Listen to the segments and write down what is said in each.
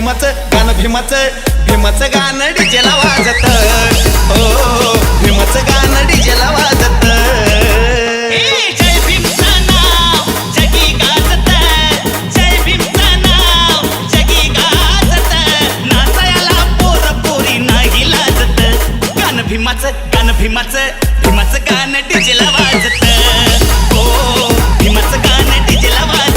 भीमाचं गाणं डीजेला वाजत, हो भीमाचं गाणं डीजेला वाजत। जय भीमचं नाव जगी गाजत, जय भीमचं नाव जगी गाजत, नाचायला पोर पोरी नाही लाजत। भीमाचं गाणं डीजेला वाजत, हो भीमाचं गाणं डीजेला वाजत।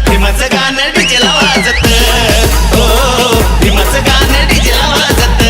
भीमाचं गाणं डीजेला वाजत, हो भीमाचं गाणं डीजेला वाजत।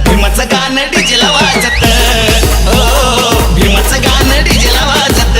भीमाचं गाणं डीजेला वाजत, हो भीमाचं गाणं डीजेला वाजत।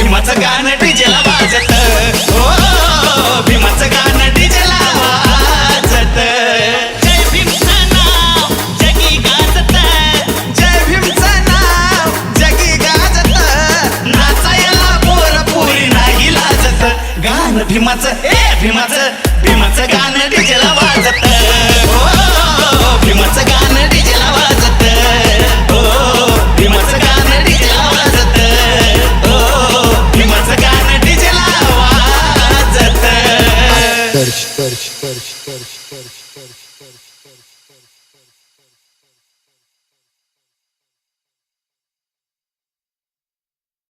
भीमाचं गाणं डीजेला वाजत, हो भीमाचं गाणं डीजेला वाजत। जय भीमचं नाव जगी गाजत, जय भीमचं नाव जगी गाजत, नाचायला पोर पोरी नाही लाजत। गाणं भीमाचं गाणं डीजेला वाजत, हो भीमाचं गाणं डीजेला वाजत, हो भीमाचं गाणं डीजेला वाजत, हो भीमाचं गाणं डीजेला वाजत।